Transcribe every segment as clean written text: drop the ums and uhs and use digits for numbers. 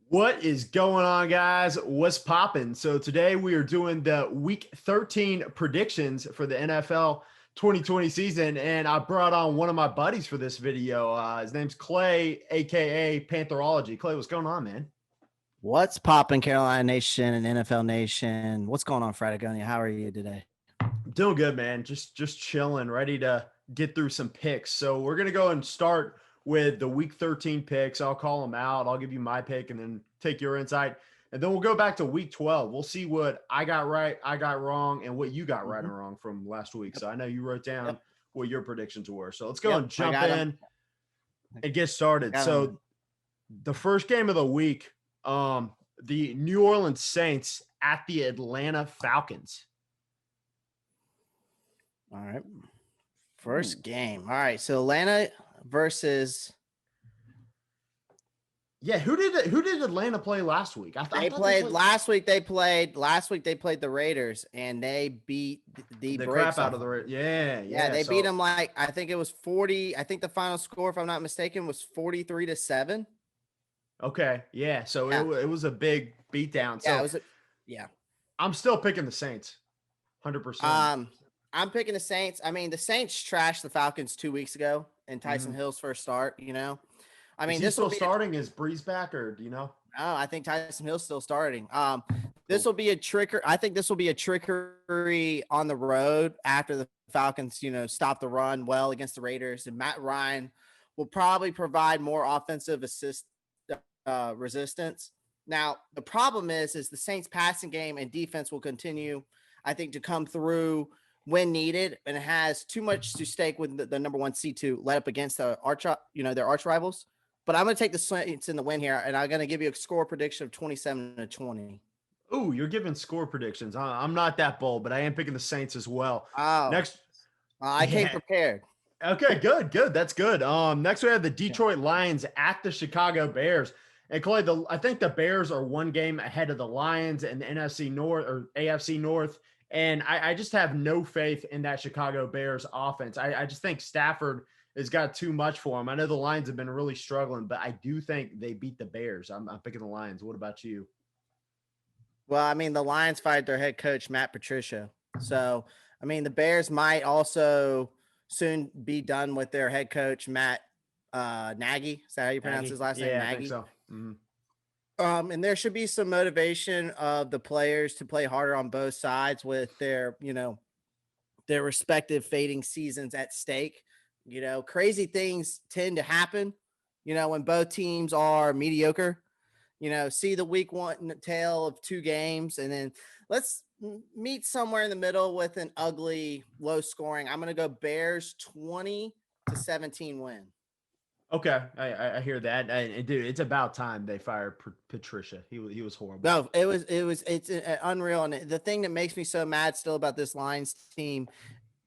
What is going on, guys? What's popping? So today we are doing the Week 13 predictions for the NFL 2020 season, and I brought on one of my buddies for this video. His name's Clay, aka Pantherology. Clay, what's going on, man? What's poppin', Carolina Nation and NFL Nation? What's going on, Fratagonia? How are you today? Doing good, man. Just chilling, ready to get through some picks. So we're gonna go and start with the Week 13 picks. I'll call them out. I'll give you my pick, and then take your insight. And then we'll go back to Week 12. We'll see what I got right, I got wrong, and what you got right Mhm. and wrong from last week. Yep. So I know you wrote down Yep. what your predictions were. So let's go Yep. and I jump got him. in and get I started. got him. So the first game of the week, the New Orleans Saints at the Atlanta Falcons. All right. Ooh. First game. All right. So Atlanta versus Yeah, who did Atlanta play last week? I they thought they played played last week. They played the Raiders and they beat the the crap brakes out off of the them. yeah, Yeah, yeah. they beat So them like I think it was 40. I think the final score, if I'm not mistaken, was 43-7. okay, yeah. So Yeah. it was a big beatdown. Yeah, it So was yeah. I'm still picking the Saints, 100%. Um, I'm picking the Saints. I mean, the Saints trashed the Falcons 2 weeks ago in Tyson Mhm. Hill's first start. I Is mean, he this will still be. starting? Is Breeze back, or do you know? I think Tyson Hill's still starting. This Cool. will be a trigger. I think this will be a trickery on the road after the Falcons, stop the run well against the Raiders, and Matt Ryan will probably provide more offensive resistance. Now, the problem is the Saints passing game and defense will continue, I think, to come through when needed, and it has too much to stake with the number one C2 let up against their arch rivals. But I'm going to take the Saints in the win here, and I'm going to give you a score prediction of 27-20. Ooh, you're giving score predictions. I'm not that bold, but I am picking the Saints as well. Oh, Next, I came yeah. prepared. Okay, good. That's good. Next we have the Yeah. Detroit Lions at the Chicago Bears. And Clay, I think the Bears are one game ahead of the Lions and the NFC North or AFC North. And I just have no faith in that Chicago Bears offense. I just think Stafford has got too much for him. I know the Lions have been really struggling, but I do think they beat the Bears. I'm picking the Lions. What about you? Well, I mean, the Lions fired their head coach, Matt Patricia. So, I mean, the Bears might also soon be done with their head coach, Matt Nagy. Is that how you pronounce his Aggie? last name? Yeah, I think Nagy. so. Mhm. And there should be some motivation of the players to play harder on both sides with their respective fading seasons at stake. Crazy things tend to happen, when both teams are mediocre. See the week one tale of two games, and then let's meet somewhere in the middle with an ugly, low scoring. I'm going to go Bears 20-17 win. Okay, I hear that. And dude, it's about time they fired Patricia. He was horrible. No, it's unreal. And the thing that makes me so mad still about this Lions team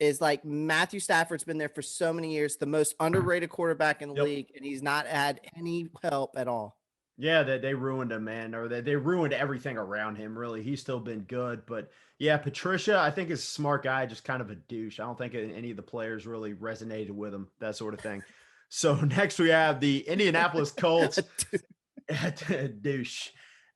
is like Matthew Stafford's been there for so many years, the most underrated quarterback in the Yep. league, and he's not had any help at all. Yeah, they ruined him, man, or they ruined everything around him. Really, he's still been good, but yeah, Patricia, I think is a smart guy, just kind of a douche. I don't think any of the players really resonated with him, that sort of thing. So next we have the Indianapolis Colts at douche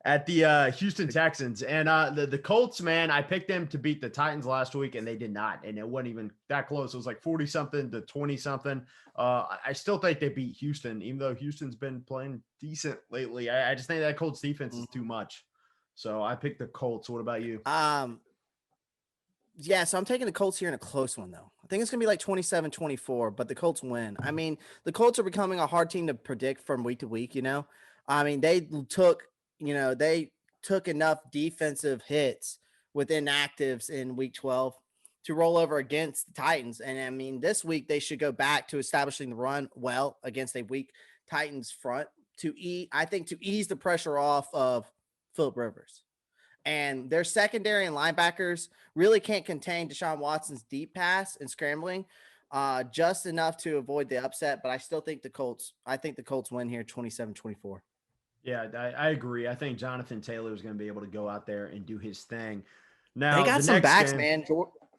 at the Houston Texans, and the Colts, man, I picked them to beat the Titans last week, and they did not, and it wasn't even that close. It was like 40 something to 20 something. I still think they beat Houston, even though Houston's been playing decent lately. I just think that Colts defense is too much, so I picked the Colts. What about you? Um, Yeah, so I'm taking the Colts here in a close one, though. I think it's going to be like 27-24, but the Colts win. I mean, the Colts are becoming a hard team to predict from week to week. I mean, they took enough defensive hits with inactives in week 12 to roll over against the Titans. And I mean, this week they should go back to establishing the run well against a weak Titans front I think to ease the pressure off of Philip Rivers. And their secondary and linebackers really can't contain Deshaun Watson's deep pass and scrambling just enough to avoid the upset. But I think the Colts win here 27-24. Yeah, I agree. I think Jonathan Taylor is going to be able to go out there and do his thing. They Now, the got some next backs, game, man.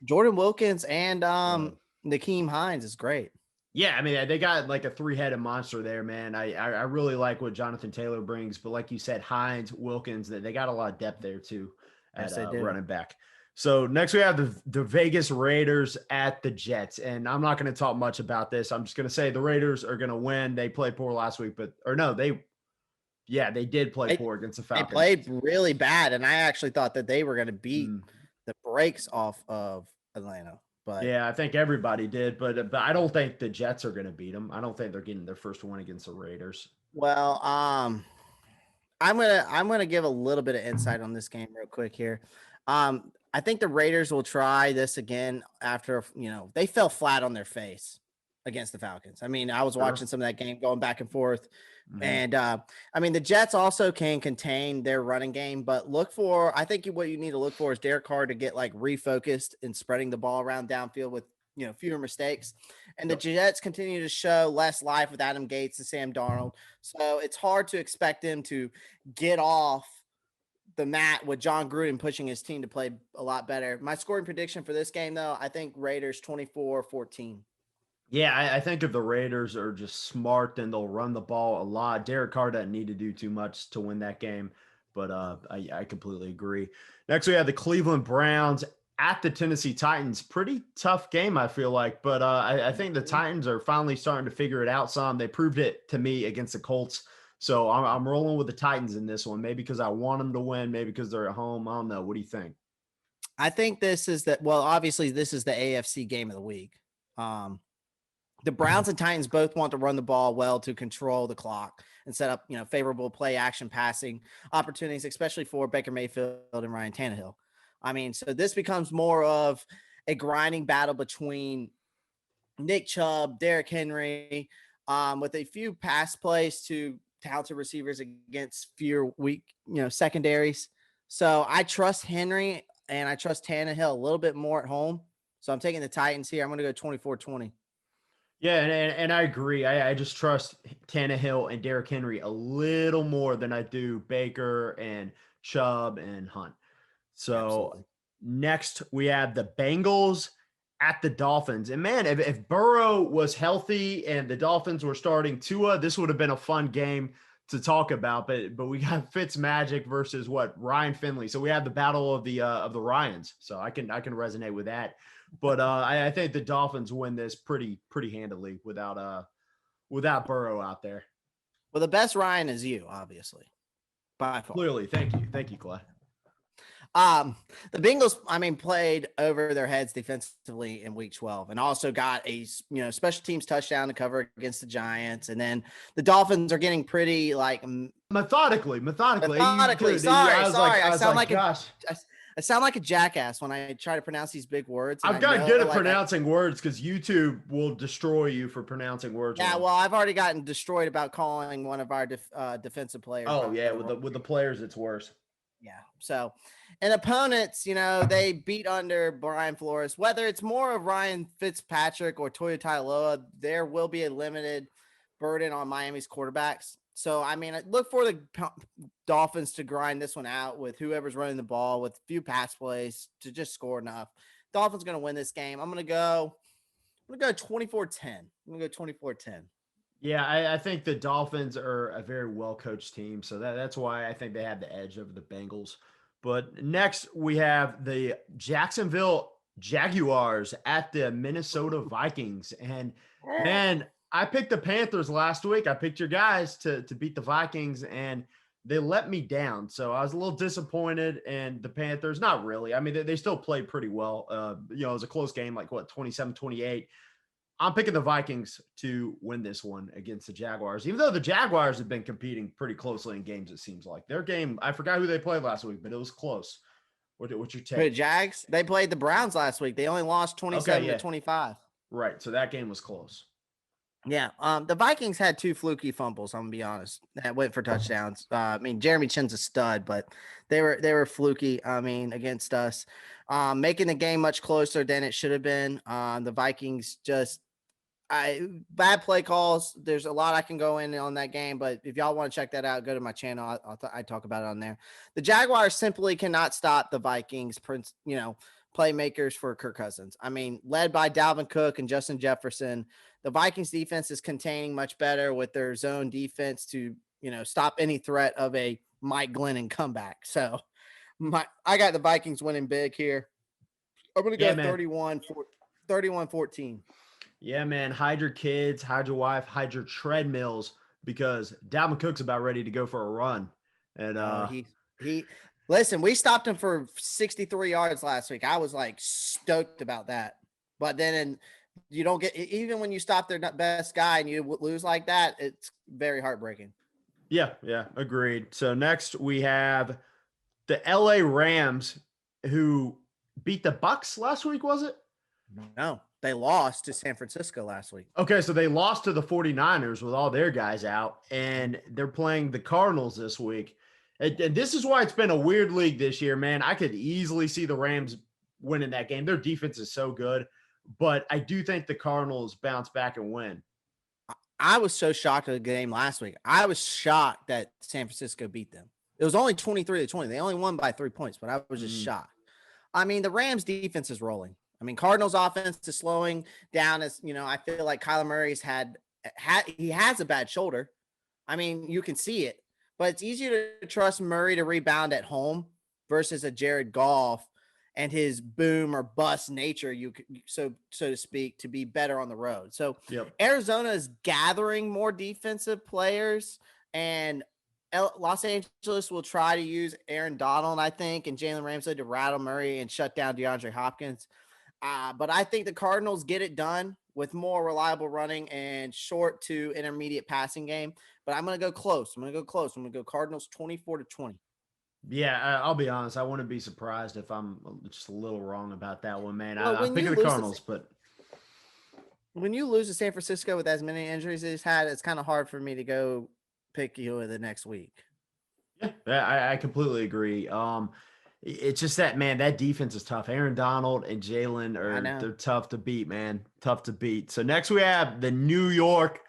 Jordan Wilkins and uh, Nakeem Hines is great. Yeah, I mean, they got like a three-headed monster there, man. I really like what Jonathan Taylor brings, but like you said, Hines, Wilkins, they got a lot of depth there too at Yes, they do. running back. So next we have the Vegas Raiders at the Jets, and I'm not going to talk much about this. I'm just going to say the Raiders are going to win. They played poor last week, but or no, they did play They, poor against the they Falcons. played really bad, and I actually thought that they were going to beat Mm. the brakes off of Atlanta. But Yeah, I think everybody did, but I don't think the Jets are going to beat them. I don't think they're getting their first win against the Raiders. well, I'm gonna give a little bit of insight on this game real quick here. I think the Raiders will try this again after they fell flat on their face against the Falcons. I mean, I was Sure. watching some of that game going back and forth, Mhm. and I mean the Jets also can contain their running game, but I think what you need to look for is Derek Carr to get like refocused and spreading the ball around downfield with fewer mistakes. And the Yep. Jets continue to show less life with Adam Gates and Sam Darnold. So it's hard to expect them to get off the mat with John Gruden pushing his team to play a lot better. My scoring prediction for this game, though, I think Raiders 24-14. Yeah, I think if the Raiders are just smart, then they'll run the ball a lot. Derek Carr doesn't need to do too much to win that game, but I completely agree. Next, we have the Cleveland Browns at the Tennessee Titans. Pretty tough game, I feel like, but I think the Titans are finally starting to figure it out some. They proved it to me against the Colts. So I'm rolling with the Titans in this one, maybe because I want them to win, maybe because they're at home. I don't know. What do you think? I think this is obviously this is the AFC game of the week. Um, the Browns and Titans both want to run the ball well to control the clock and set up, favorable play action passing opportunities, especially for Baker Mayfield and Ryan Tannehill. I mean, so this becomes more of a grinding battle between Nick Chubb, Derrick Henry, with a few pass plays to talented receivers against fewer weak, secondaries. So I trust Henry and I trust Tannehill a little bit more at home. So I'm taking the Titans here. I'm going to go 24-20. Yeah, and I agree. I just trust Tannehill and Derrick Henry a little more than I do Baker and Chubb and Hunt. So Absolutely. next we have the Bengals at the Dolphins. And man, if Burrow was healthy and the Dolphins were starting Tua, this would have been a fun game to talk about. But we got Fitz Magic versus what Ryan Finley. So we have the battle of the Ryans. So I can resonate with that. But I think the Dolphins win this pretty handily without Burrow out there. Well, the best Ryan is you, obviously, by far. Clearly, thank you, Clay. Um, the Bengals, I mean, played over their heads defensively in week 12 and also got a, special teams touchdown to cover against the Giants. And then the Dolphins are getting pretty like Methodically. methodically. Dude, Sorry. I was like, gosh. I sound like a jackass when I try to pronounce these big words. And I've I gotten know, good at like, pronouncing words because YouTube will destroy you for pronouncing words yeah, wrong. well, I've already gotten destroyed about calling one of our defensive players Oh by yeah, the with wrong the name. players, it's worse. Yeah. So, and opponents, they beat under Brian Flores. Whether it's more of Ryan Fitzpatrick or Toyo Tailoa, there will be a limited burden on Miami's quarterbacks. So, I mean, look for the Dolphins to grind this one out with whoever's running the ball with a few pass plays to just score enough. Dolphins going to win this game. I'm going to go 24-10. I'm going to go 24-10. Yeah, I think the Dolphins are a very well coached team, so that's why I think they have the edge over the Bengals. But next we have the Jacksonville Jaguars at the Minnesota Vikings, and man, I picked the Panthers last week. I picked your guys to beat the Vikings, and they let me down. So I was a little disappointed. And the Panthers, not really. I mean, they still played pretty well. It was a close game, like what, 27-28. I'm picking the Vikings to win this one against the Jaguars, even though the Jaguars have been competing pretty closely in games, it seems like. Their game, I forgot who they played last week, but it was close. What's your The take? Jags, they played the Browns last week. They only lost Okay, 27 to yeah, 25. right. So that game was close. Yeah. The Vikings had two fluky fumbles, I'm gonna be honest, that went for touchdowns. I mean, Jeremy Chin's a stud, but they were fluky, I mean, against us. Making the game much closer than it should have been. The Vikings just bad play calls. There's a lot I can go in on that game, but if y'all want to check that out, go to my channel. I talk about it on there. The Jaguars simply cannot stop the Vikings, playmakers for Kirk Cousins. I mean, led by Dalvin Cook and Justin Jefferson. The Vikings defense is containing much better with their zone defense to, stop any threat of a Mike Glennon comeback. So I got the Vikings winning big here. I'm going to go man. 31-14. Yeah, man. Hide your kids, hide your wife, hide your treadmills because Dalvin Cook's about ready to go for a run. And he listen, we stopped him for 63 yards last week. I was like stoked about that. But then you don't get, even when you stop their best guy and you lose like that, it's very heartbreaking. Yeah, agreed. So next we have the LA Rams who beat the Bucks last week, was it? No, they lost to San Francisco last week. Okay, so they lost to the 49ers with all their guys out, and they're playing the Cardinals this week. And this is why it's been a weird league this year, man. I could easily see the Rams winning that game. Their defense is so good, but I do think the Cardinals bounce back and win. I was so shocked at the game last week. I was shocked that San Francisco beat them. It was only 23-20. They only won by 3 points, but I was just shocked. I mean, the Rams defense is rolling. I mean, Cardinals offense is slowing down as, I feel like Kyler Murray's he has a bad shoulder. I mean, you can see it, but it's easier to trust Murray to rebound at home versus a Jared Goff and his boom or bust nature, so to speak, to be better on the road. So Arizona is gathering more defensive players, and Los Angeles will try to use Aaron Donald, I think, and Jalen Ramsey to rattle Murray and shut down DeAndre Hopkins. But I think the Cardinals get it done with more reliable running and short to intermediate passing game. But I'm going to go close. I'm going to go Cardinals 24-20. Yeah, I'll be honest. I wouldn't be surprised if I'm just a little wrong about that one, man. I'm picking the Cardinals, but when you lose to San Francisco with as many injuries as he's had, it's kind of hard for me to go pick you in the next week. Yeah, I completely agree. It's just that, man, that defense is tough. Aaron Donald and Jalen they're tough to beat, man. Tough to beat. So next we have the New York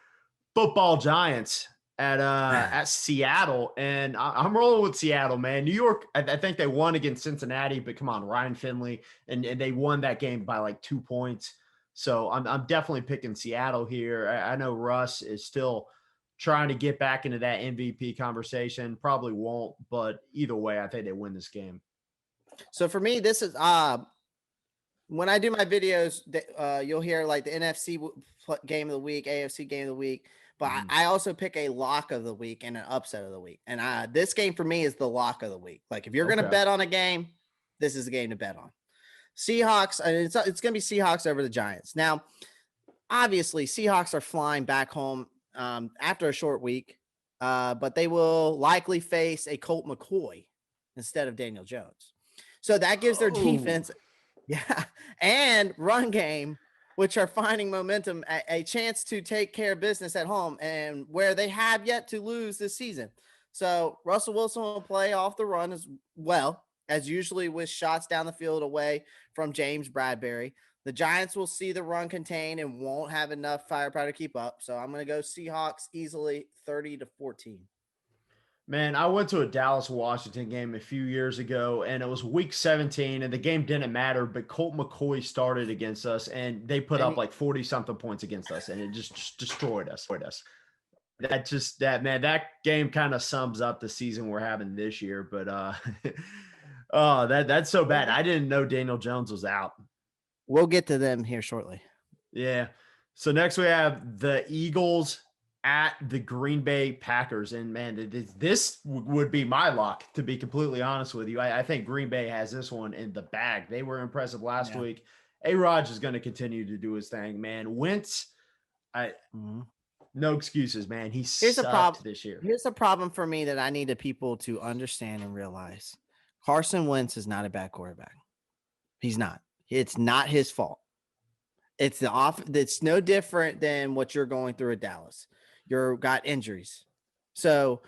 Football Giants at Seattle, and I'm rolling with Seattle, man. New York, I think they won against Cincinnati, but come on, Ryan Finley, and they won that game by like 2 points. So I'm definitely picking Seattle here. I know Russ is still trying to get back into that MVP conversation. Probably won't, but either way, I think they win this game. So for me, this is when I do my videos, you'll hear like the NFC game of the week, AFC game of the week. But I also pick a lock of the week and an upset of the week. And this game for me is the lock of the week. Like if you're going to bet on a game, this is the game to bet on. Seahawks, it's going to be Seahawks over the Giants. Now, obviously, Seahawks are flying back home after a short week, but they will likely face a Colt McCoy instead of Daniel Jones. So that gives their defense, and run game, which are finding momentum, a chance to take care of business at home, and where they have yet to lose this season. So Russell Wilson will play off the run as well, as usually with shots down the field away from James Bradbury. The Giants will see the run contained and won't have enough firepower to keep up. So I'm going to go Seahawks easily 30-14. Man, I went to a Dallas-Washington game a few years ago, and it was week 17, and the game didn't matter, but Colt McCoy started against us, and they put up like 40-something points against us, and it just destroyed us. That game kind of sums up the season we're having this year, but that's so bad. I didn't know Daniel Jones was out. We'll get to them here shortly. Yeah. So next we have the Eagles at the Green Bay Packers. And man, this would be my lock, to be completely honest with you. I think Green Bay has this one in the bag. They were impressive last week. A-Rod is going to continue to do his thing, man. Wentz, no excuses, man. He sucked this year. Here's a problem for me that I need the people to understand and realize. Carson Wentz is not a bad quarterback. He's not. It's not his fault. It's no different than what you're going through at Dallas. You've got injuries. So,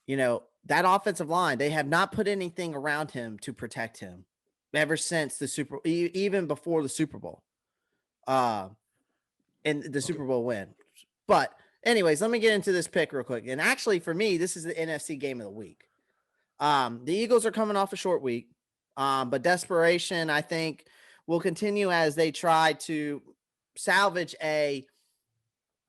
that offensive line, they have not put anything around him to protect him ever since even before the Super Bowl. And the Super Bowl win. But anyways, let me get into this pick real quick. And actually for me, this is the NFC game of the week. The Eagles are coming off a short week. But desperation, I think, will continue as they try to salvage a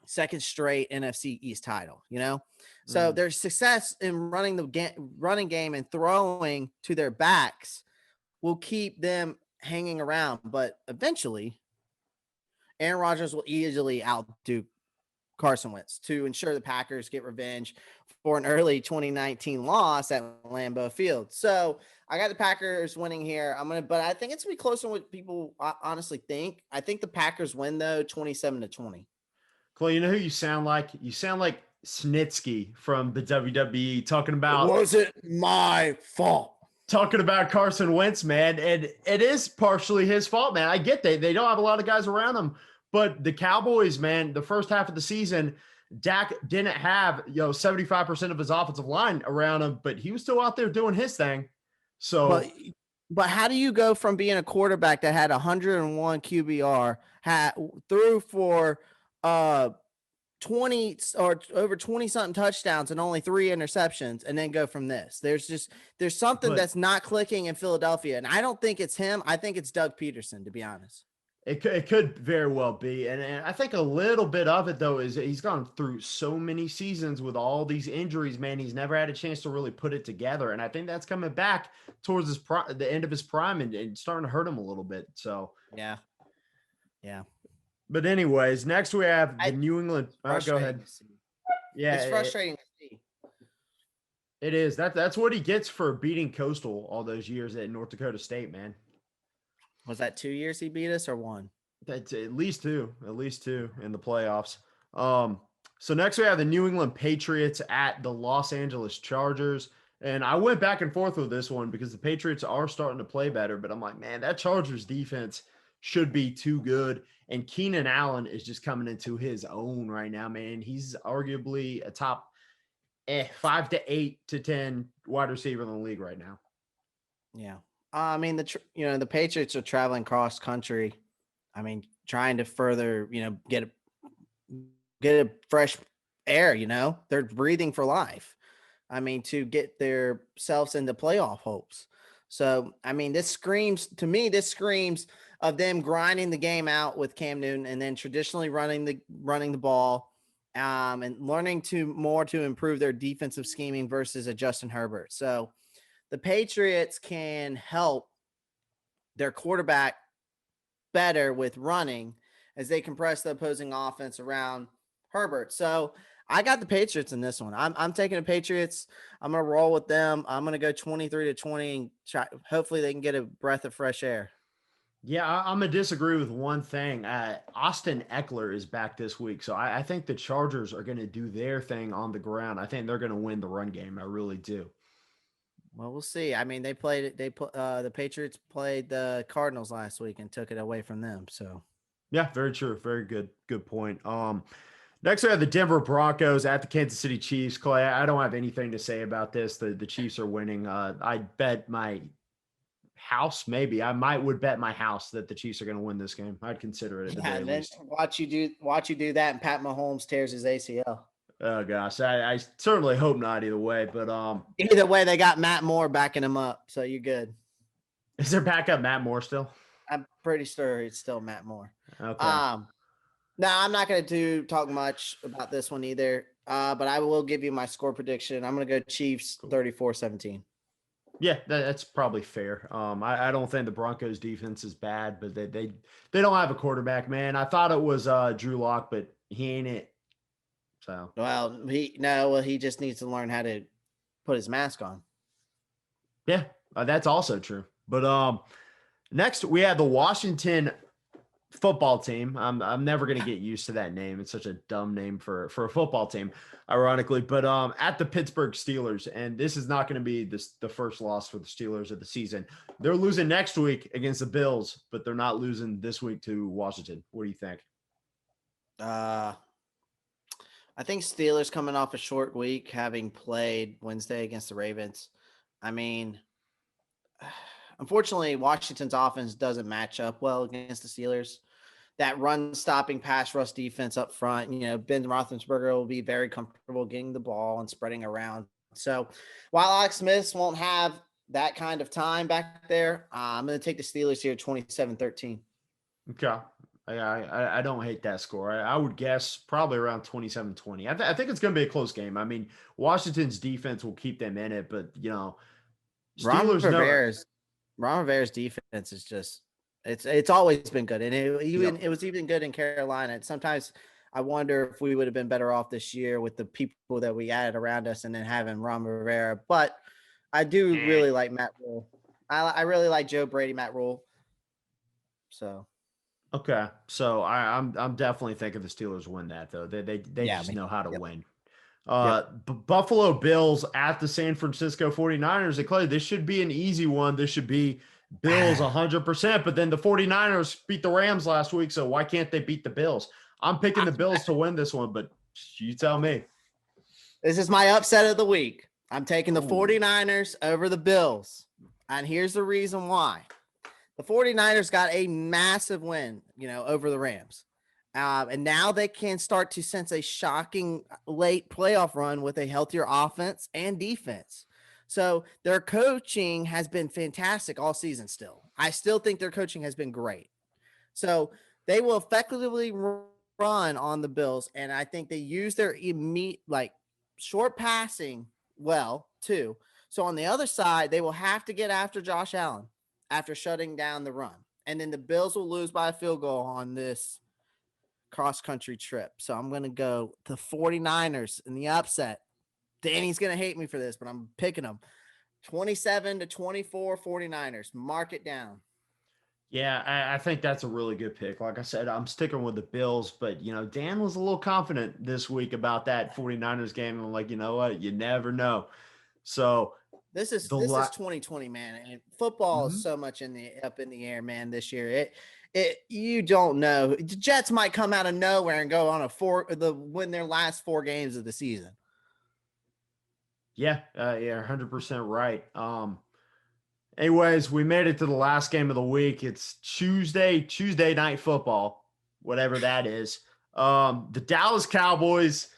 second straight NFC East title, you know? So Mm. their success in running the running game and throwing to their backs will keep them hanging around. But eventually, Aaron Rodgers will easily outdo Carson Wentz to ensure the Packers get revenge for an early 2019 loss at Lambeau Field. So I got the Packers winning here. But I think it's gonna be closer than what people honestly think. I think the Packers win though, 27-20. Clay, you know who you sound like? You sound like Snitsky from the WWE It wasn't my fault. talking about Carson Wentz, man. And it is partially his fault, man. I get they don't have a lot of guys around him, but the Cowboys, man, the first half of the season, Dak didn't have 75% of his offensive line around him, but he was still out there doing his thing. But So but how do you go from being a quarterback that had 101 QBR, threw for 20 or over 20 something touchdowns and only 3 interceptions, and then go from this? There's something but that's not clicking in Philadelphia, and I don't think it's him. I think it's Doug Peterson, to be honest. it could very well be. And I think a little bit of it, though, is he's gone through so many seasons with all these injuries, man. He's never had a chance to really put it together. And I think that's coming back towards the end of his prime and starting to hurt him a little bit. So, Yeah. Yeah. but anyways, next we have the New England. Go ahead. Yeah, It's frustrating to see. it is. That's what he gets for beating Coastal all those years at North Dakota State, man. Was that 2 years he beat us or one? That's at least two in the playoffs. So next we have the New England Patriots at the Los Angeles Chargers. And I went back and forth with this one because the Patriots are starting to play better, but I'm like, man, that Chargers defense should be too good. And Keenan Allen is just coming into his own right now, man. He's arguably a top 5 to 8 to 10 wide receiver in the league right now. Yeah. I mean, the Patriots are traveling cross country. I mean, trying to further, get a fresh air, they're breathing for life. I mean, to get themselves into playoff hopes. So, I mean, this screams of them grinding the game out with Cam Newton and then traditionally running the ball and learning to improve their defensive scheming versus a Justin Herbert. So the Patriots can help their quarterback better with running as they compress the opposing offense around Herbert. So I got the Patriots in this one. I'm taking the Patriots. I'm going to roll with them. I'm going to go 23-20 and hopefully they can get a breath of fresh air. Yeah, I'm going to disagree with one thing. Austin Eckler is back this week. So I think the Chargers are going to do their thing on the ground. I think they're going to win the run game. I really do. Well, we'll see. I mean, the Patriots played the Cardinals last week and took it away from them. So, yeah, very true. Very good point. Next we have the Denver Broncos at the Kansas City Chiefs. Clay, I don't have anything to say about this. The Chiefs are winning. I bet my house, maybe I would bet my house that the Chiefs are going to win this game. I'd consider it at the very least. Watch you do that, and Pat Mahomes tears his ACL. Oh gosh, I certainly hope not either way, but either way, they got Matt Moore backing him up, so you're good. Is there backup Matt Moore still? I'm pretty sure it's still Matt Moore. Okay. Now I'm not going to talk much about this one either, but I will give you my score prediction. I'm going to go Chiefs 34-17. Yeah, that's probably fair. I don't think the Broncos defense is bad, but they don't have a quarterback, man. I thought it was Drew Lock, but he ain't it. So he just needs to learn how to put his mask on. Yeah, that's also true. But next we have the Washington football team. I'm never gonna get used to that name. It's such a dumb name for a football team, ironically. But at the Pittsburgh Steelers, and this is not going to be the first loss for the Steelers of the season. They're losing next week against the Bills, but they're not losing this week to Washington. What do you think? I think Steelers coming off a short week, having played Wednesday against the Ravens. I mean, unfortunately, Washington's offense doesn't match up well against the Steelers. That run-stopping pass rush defense up front, Ben Roethlisberger will be very comfortable getting the ball and spreading around. So while Alex Smith won't have that kind of time back there. I'm going to take the Steelers here 27-13. Okay. I don't hate that score. I would guess probably around 27-20. I think it's going to be a close game. I mean, Washington's defense will keep them in it, but, Ron Steelers know. Rivera's Ron Rivera's defense is just it's always been good, and it was even good in Carolina. And sometimes I wonder if we would have been better off this year with the people that we added around us, and then having Ron Rivera. But I do really like Matt Rule. I really like Joe Brady, Matt Rule. So Okay. So I'm definitely thinking the Steelers win that though. They yeah, just know how to win. Yep. Buffalo Bills at the San Francisco 49ers. Clay, this should be an easy one. This should be Bills 100%, but then the 49ers beat the Rams last week, so why can't they beat the Bills? I'm picking the Bills to win this one, but you tell me. This is my upset of the week. I'm taking the 49ers over the Bills. And here's the reason why. The 49ers got a massive win, over the Rams. And now they can start to sense a shocking late playoff run with a healthier offense and defense. So their coaching has been fantastic all season still. I still think their coaching has been great. So they will effectively run on the Bills, and I think they use their short passing well too. So on the other side, they will have to get after Josh Allen after shutting down the run. And then the Bills will lose by a field goal on this cross-country trip. So I'm going to go the 49ers in the upset. Danny's going to hate me for this, but I'm picking them. 27-24 49ers. Mark it down. Yeah, I think that's a really good pick. Like I said, I'm sticking with the Bills, but, Dan was a little confident this week about that 49ers game. And I'm like, you know what? You never know. So this is 2020, man. And football is so much up in the air, man, this year. You don't know. The Jets might come out of nowhere and go on win their last 4 games of the season. Yeah, 100% right. Anyways, we made it to the last game of the week. It's Tuesday night football, whatever that is. The Dallas Cowboys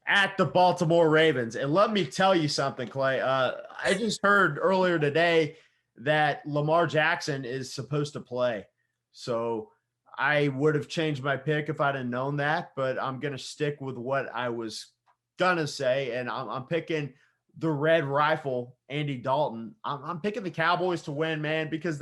at the Baltimore Ravens. And let me tell you something, Clay. I just heard earlier today that Lamar Jackson is supposed to play. So I would have changed my pick if I'd have known that, but I'm going to stick with what I was going to say. And I'm picking the Red Rifle, Andy Dalton. I'm picking the Cowboys to win, man, because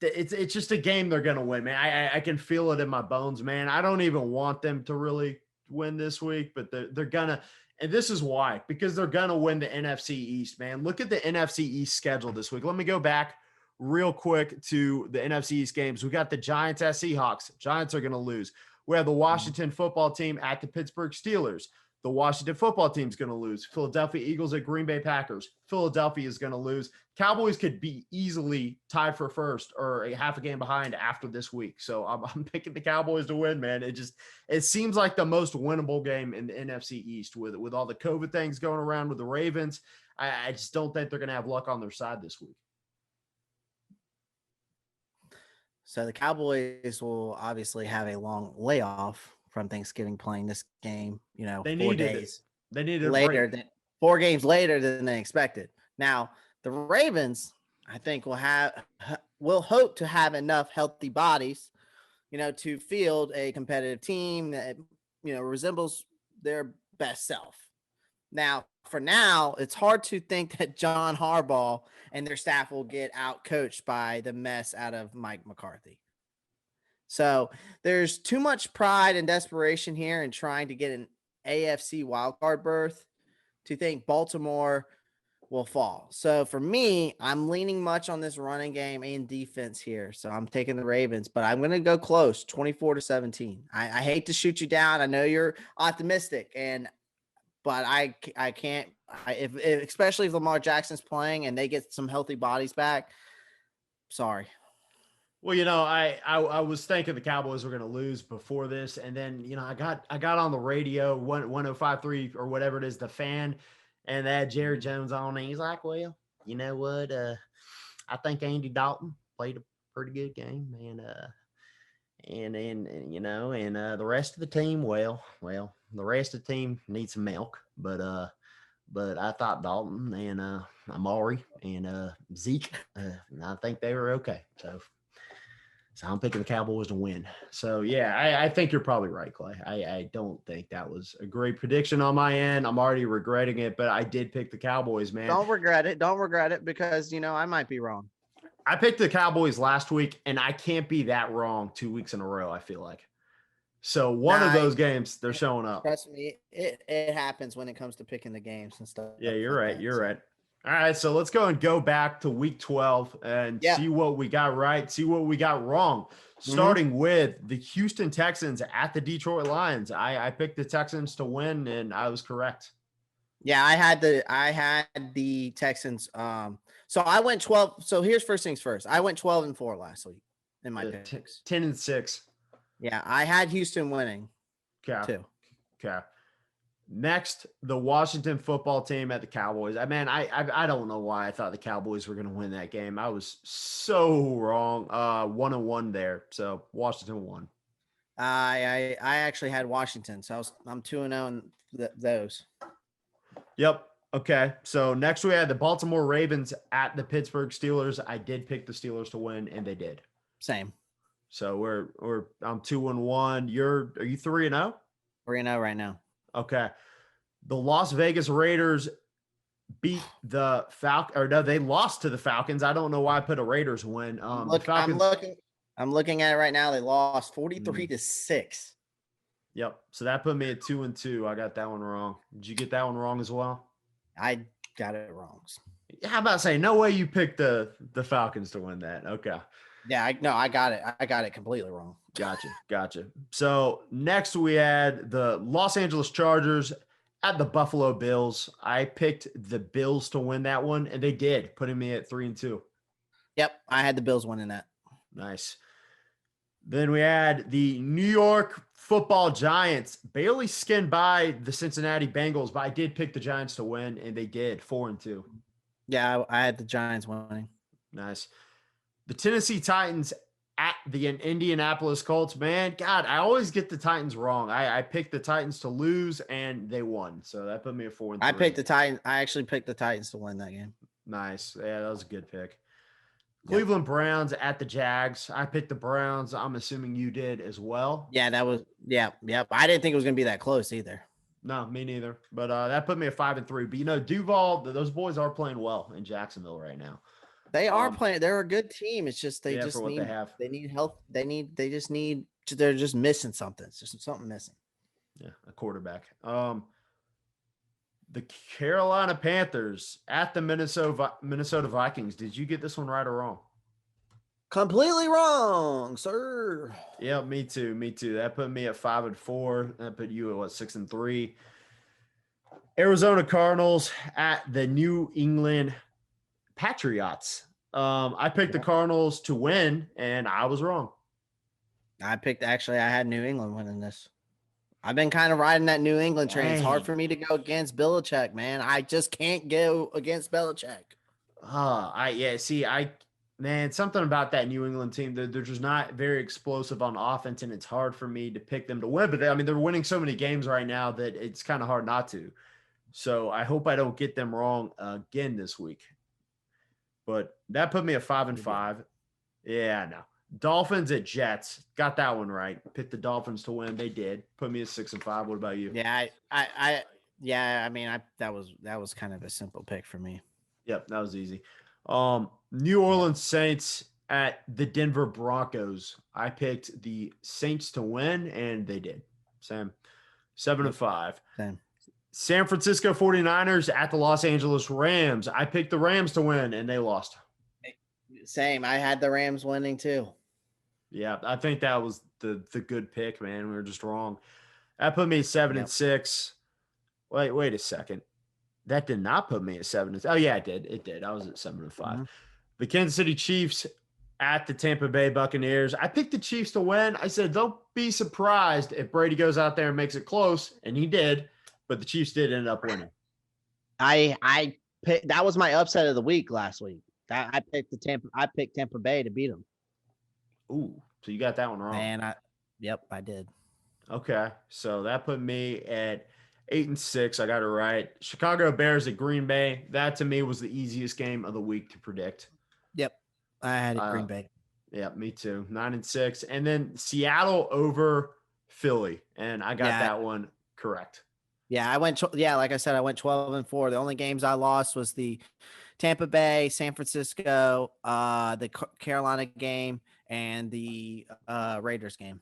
it's just a game they're going to win, man. I can feel it in my bones, man. I don't even want them to really win this week, but they're gonna, and this is why, because they're gonna win the NFC East, man. Look at the NFC East schedule this week. Let me go back real quick to the NFC East games. We got the Giants at Seahawks. Giants are gonna lose. We have the Washington football team at the Pittsburgh Steelers. The Washington football team is going to lose. Philadelphia Eagles at Green Bay Packers. Philadelphia is going to lose. Cowboys could be easily tied for first or a half a game behind after this week. So I'm picking the Cowboys to win, man. It seems like the most winnable game in the NFC East with all the COVID things going around with the Ravens. I just don't think they're going to have luck on their side this week. So the Cowboys will obviously have a long layoff from Thanksgiving playing this game, they 4 days. They needed later than 4 games later than they expected. Now, the Ravens, I think, will hope to have enough healthy bodies, to field a competitive team that, resembles their best self. Now, for now, it's hard to think that John Harbaugh and their staff will get out coached by the mess out of Mike McCarthy. So there's too much pride and desperation here in trying to get an AFC wildcard berth to think Baltimore will fall. So for me, I'm leaning much on this running game and defense here. So I'm taking the Ravens, but I'm going to go close, 24-17. I hate to shoot you down. I know you're optimistic, but I can't. Especially if Lamar Jackson's playing and they get some healthy bodies back. Sorry. Well, I was thinking the Cowboys were going to lose before this, and then I got on the radio 105.3 or whatever it is, the Fan, and they had Jerry Jones on, and he's like, "Well, you know what? I think Andy Dalton played a pretty good game, and the rest of the team, well, the rest of the team needs some milk, but I thought Dalton, and Amari and Zeke. I think they were okay. So I'm picking the Cowboys to win. So yeah, I think you're probably right, Clay. I don't think that was a great prediction on my end. I'm already regretting it, but I did pick the Cowboys, man. Don't regret it. Don't regret it because I might be wrong. I picked the Cowboys last week, and I can't be that wrong 2 weeks in a row, I feel like. So one of those games, they're showing up. Trust me, it happens when it comes to picking the games and stuff. Yeah, you're right. You're right. All right, so let's go back to week 12 and see what we got right, see what we got wrong. Starting with the Houston Texans at the Detroit Lions. I picked the Texans to win, and I was correct. Yeah, I had the Texans. So I went 12. So here's first things first. I went 12-4 last week in my picks. 10-6. Yeah, I had Houston winning. Okay. Too. Okay. Next, the Washington football team at the Cowboys. I don't know why I thought the Cowboys were going to win that game. I was so wrong. 1-1 there. So Washington won. I actually had Washington, so I'm 2-0 in those. Yep. Okay. So next we had the Baltimore Ravens at the Pittsburgh Steelers. I did pick the Steelers to win, and they did. Same. So I'm 2-1. Are you 3-0? 3-0 right now. Okay. The Las Vegas Raiders beat the they lost to the Falcons. I don't know why I put a Raiders win. I'm looking at it right now. They lost 43-6. Yep. So that put me at 2-2. I got that one wrong. Did you get that one wrong as well? I got it wrong. How about saying no way you picked the Falcons to win that? Okay. Yeah, I got it. I got it completely wrong. Gotcha. So next we had the Los Angeles Chargers at the Buffalo Bills. I picked the Bills to win that one, and they did, putting me at 3-2. Yep, I had the Bills winning that. Nice. Then we had the New York Football Giants barely skinned by the Cincinnati Bengals, but I did pick the Giants to win, and they did, 4-2. Yeah, I had the Giants winning. Nice. The Tennessee Titans at the Indianapolis Colts. Man, God, I always get the Titans wrong. I picked the Titans to lose, and they won. So that put me at 4-3. I picked the Titans. I actually picked the Titans to win that game. Nice. Yeah, that was a good pick. Cleveland Browns at the Jags. I picked the Browns. I'm assuming you did as well. Yeah, that was yep. I didn't think it was going to be that close either. No, me neither. But that put me at 5-3. But Duval, those boys are playing well in Jacksonville right now. They are playing. They're a good team. It's just they need help. They're just missing something. It's just something missing. Yeah, a quarterback. The Carolina Panthers at the Minnesota Vikings. Did you get this one right or wrong? Completely wrong, sir. Yeah, me too. That put me at 5-4. That put you at 6-3. Arizona Cardinals at the New England Patriots. I picked the Cardinals to win, and I was wrong. I had New England winning this. I've been kind of riding that New England train. It's hard for me to go against Belichick, man. I just can't go against Belichick. Something about that New England team. They're just not very explosive on offense, and it's hard for me to pick them to win. But they're winning so many games right now that it's kind of hard not to. So I hope I don't get them wrong again this week. But that put me at 5-5. Yeah, no. Dolphins at Jets. Got that one right. Picked the Dolphins to win. They did. Put me at 6-5. What about you? Yeah, that was kind of a simple pick for me. Yep, that was easy. New Orleans Saints at the Denver Broncos. I picked the Saints to win, and they did. Sam, 7-5. Same. San Francisco 49ers at the Los Angeles Rams. I picked the Rams to win, and they lost. Same. I had the Rams winning too. Yeah, I think that was the good pick, man. We were just wrong. That put me at 7-6. Wait a second. That did not put me at 7. Oh, yeah, it did. It did. I was at 7-5. Mm-hmm. The Kansas City Chiefs at the Tampa Bay Buccaneers. I picked the Chiefs to win. I said, don't be surprised if Brady goes out there and makes it close, and he did. But the Chiefs did end up winning. I picked, that was my upset of the week last week. I picked Tampa Bay to beat them. Ooh, so you got that one wrong. Man, I did. Okay, so that put me at 8-6. I got it right. Chicago Bears at Green Bay. That to me was the easiest game of the week to predict. Yep. I had it Green Bay. Yeah, me too. 9-6. And then Seattle over Philly. And I got that one correct. Yeah, I went. Like I said, I went 12-4. The only games I lost was the Tampa Bay, San Francisco, the Carolina game, and the Raiders game.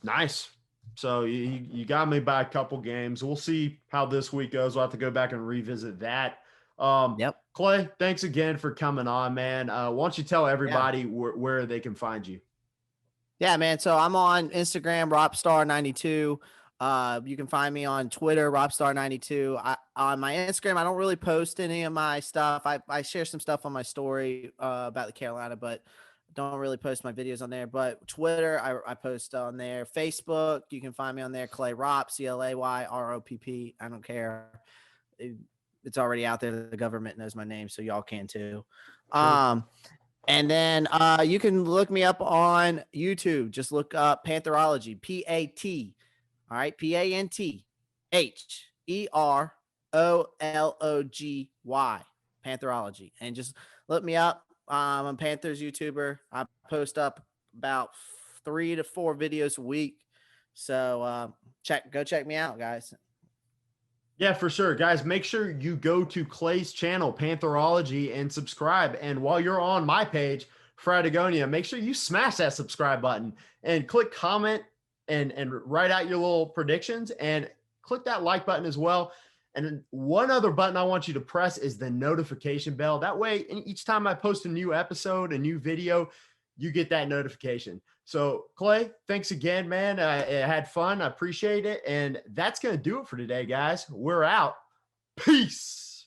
Nice. So you got me by a couple games. We'll see how this week goes. We'll have to go back and revisit that. Yep. Clay, thanks again for coming on, man. Why don't you tell everybody where they can find you? Yeah, man. So I'm on Instagram, Robstar92. You can find me on Twitter, Robstar92. On my Instagram, I don't really post any of my stuff. I share some stuff on my story about the Carolina, but don't really post my videos on there. But Twitter, I post on there. Facebook, you can find me on there, Clay Ropp, ClayRopp. I don't care. It's already out there. The government knows my name, so y'all can too. Sure. And then you can look me up on YouTube. Just look up Pantherology, P-A-T. All right, Pantherology, Pantherology. And just look me up. I'm a Panthers YouTuber. I post up about 3 to 4 videos a week. So go check me out, guys. Yeah, for sure. Guys, make sure you go to Clay's channel, Pantherology, and subscribe. And while you're on my page, Fratagonia, make sure you smash that subscribe button and click comment and write out your little predictions and click that like button as well. And then one other button I want you to press is the notification bell. That way, each time I post a new episode, a new video, you get that notification. So, Clay, thanks again, man. I had fun. I appreciate it. And that's going to do it for today, guys. We're out. Peace.